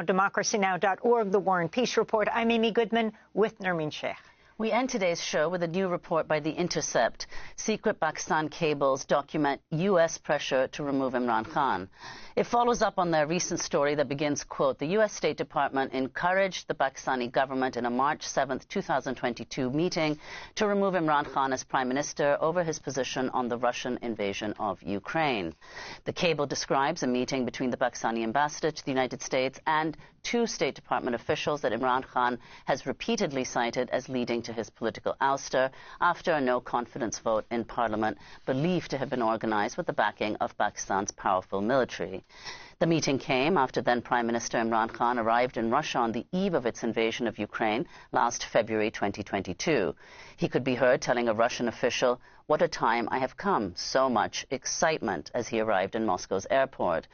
democracynow.org, The War and Peace Report. I'm Amy Goodman with Nermeen Sheikh. We end today's show with a new report by The Intercept. Secret Pakistan cables document U.S. pressure to remove Imran Khan. It follows up on their recent story that begins, quote, the U.S. State Department encouraged the Pakistani government in a March 7, 2022 meeting to remove Imran Khan as prime minister over his position on the Russian invasion of Ukraine. The cable describes a meeting between the Pakistani ambassador to the United States and two State Department officials that Imran Khan has repeatedly cited as leading to his political ouster after a no-confidence vote in Parliament, believed to have been organized with the backing of Pakistan's powerful military. The meeting came after then Prime Minister Imran Khan arrived in Russia on the eve of its invasion of Ukraine last February 2022. He could be heard telling a Russian official, "What a time I have come, so much excitement," as he arrived in Moscow's airport.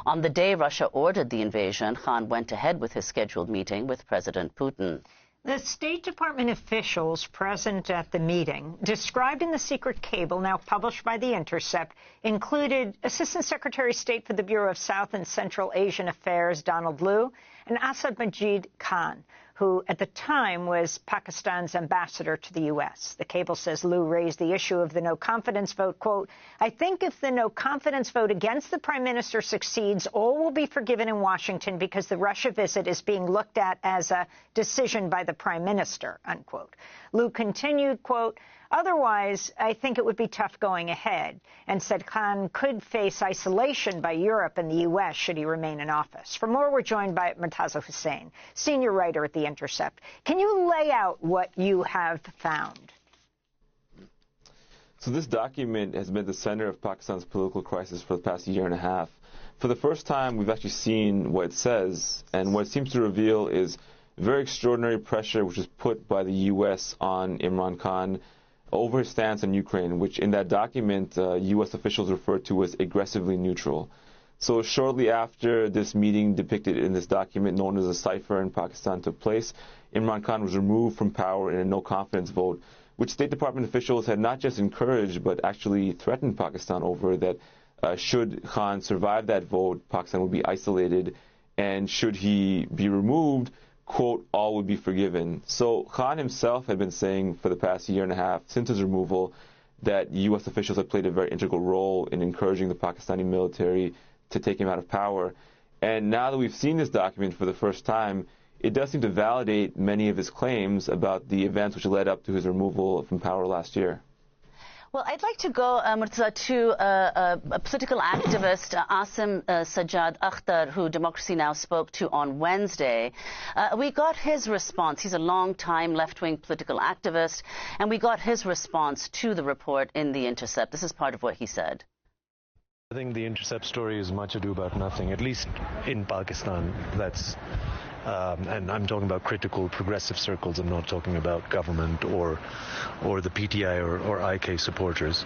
On the day Russia ordered the invasion, Khan went ahead with his scheduled meeting with President Putin. The State Department officials present at the meeting, described in the secret cable now published by The Intercept, included Assistant Secretary of State for the Bureau of South and Central Asian Affairs, Donald Lu, and Asad Majid Khan, who at the time was Pakistan's ambassador to the U.S. The cable says Lu raised the issue of the no-confidence vote, quote, "I think if the no-confidence vote against the prime minister succeeds, all will be forgiven in Washington because the Russia visit is being looked at as a decision by the prime minister," unquote. Lu continued, quote, "Otherwise, I think it would be tough going ahead," and said Khan could face isolation by Europe and the U.S. should he remain in office. For more, we're joined by Murtaza Hussain, senior writer at The Intercept. Can you lay out what you have found? So this document has been at the center of Pakistan's political crisis for the past year and a half. For the first time, we've actually seen what it says, and what it seems to reveal is very extraordinary pressure which was put by the U.S. on Imran Khan over his stance on Ukraine, which in that document U.S. officials referred to as aggressively neutral. So shortly after this meeting depicted in this document, known as a cipher in Pakistan, took place, Imran Khan was removed from power in a no-confidence vote, which State Department officials had not just encouraged but actually threatened Pakistan over, that should Khan survive that vote, Pakistan would be isolated, and should he be removed, quote, all would be forgiven. So Khan himself had been saying for the past year and a half, since his removal, that U.S. officials had played a very integral role in encouraging the Pakistani military to take him out of power. And now that we've seen this document for the first time, it does seem to validate many of his claims about the events which led up to his removal from power last year. Well, I'd like to go, Murtaza, to a political activist, Asim Sajjad Akhtar, who Democracy Now! Spoke to on Wednesday. We got his response. He's a long-time left-wing political activist, and we got his response to the report in The Intercept. This is part of what he said. I think The Intercept story is much ado about nothing, at least in Pakistan. That's and I'm talking about critical progressive circles. I'm not talking about government or the PTI or IK supporters.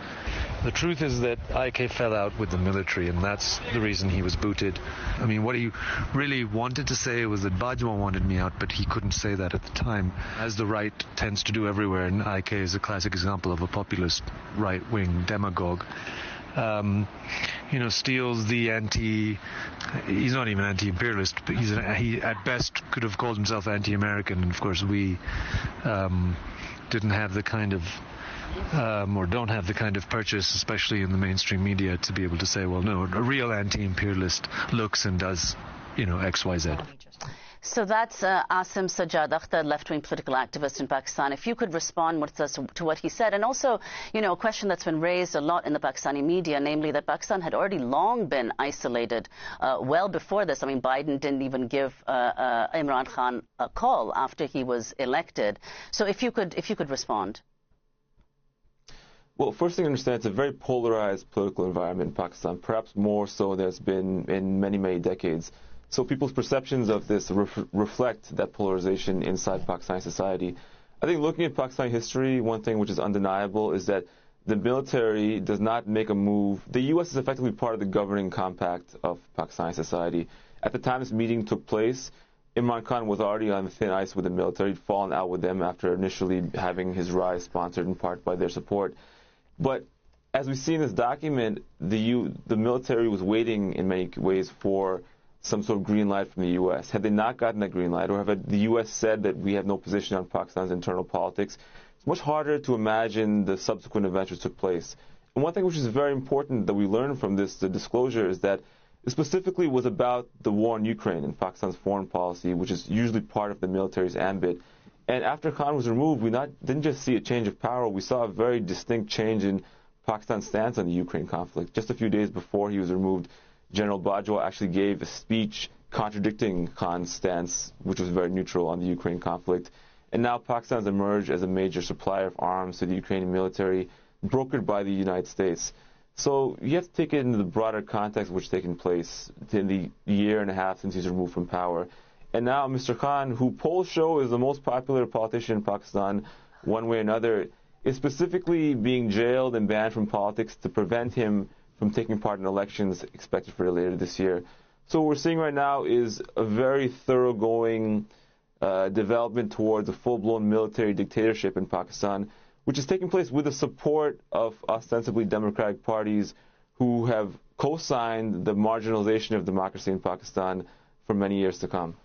The truth is that IK fell out with the military, and that's the reason he was booted. I mean, what he really wanted to say was that Bajwa wanted me out, but he couldn't say that at the time, as the right tends to do everywhere, and IK is a classic example of a populist right-wing demagogue. Steals the he's not even anti-imperialist, but he at best could have called himself anti-American, and of course we didn't have the kind of or don't have the kind of purchase, especially in the mainstream media, to be able to say, well, no, a real anti-imperialist looks and does, X, Y, Z. So that's Asim Sajjad Akhtar, left-wing political activist in Pakistan. If you could respond, Murtaza, to what he said. And also, a question that's been raised a lot in the Pakistani media, namely that Pakistan had already long been isolated well before this. I mean, Biden didn't even give Imran Khan a call after he was elected. So if you could respond. Well, first thing to understand, it's a very polarized political environment in Pakistan, perhaps more so than it's been in many, many decades. So people's perceptions of this reflect that polarization inside Pakistani society. I think looking at Pakistani history, one thing which is undeniable is that the military does not make a move. The U.S. is effectively part of the governing compact of Pakistani society. At the time this meeting took place, Imran Khan was already on thin ice with the military. He'd fallen out with them after initially having his rise sponsored in part by their support. But as we see in this document, the military was waiting in many ways for some sort of green light from the U.S. Had they not gotten that green light, or had the U.S. said that we have no position on Pakistan's internal politics, it's much harder to imagine the subsequent events which took place. And one thing which is very important that we learned from this, the disclosure, is that it specifically was about the war in Ukraine and Pakistan's foreign policy, which is usually part of the military's ambit. And after Khan was removed, we didn't just see a change of power, we saw a very distinct change in Pakistan's stance on the Ukraine conflict. Just a few days before he was removed, General Bajwa actually gave a speech contradicting Khan's stance, which was very neutral on the Ukraine conflict. And now Pakistan has emerged as a major supplier of arms to the Ukrainian military, brokered by the United States. So you have to take it into the broader context of what's taken place in the year and a half since he's removed from power. And now Mr. Khan, who polls show is the most popular politician in Pakistan, one way or another, is specifically being jailed and banned from politics to prevent him from taking part in elections expected for later this year. So what we're seeing right now is a very thoroughgoing development towards a full-blown military dictatorship in Pakistan, which is taking place with the support of ostensibly democratic parties who have co-signed the marginalization of democracy in Pakistan for many years to come.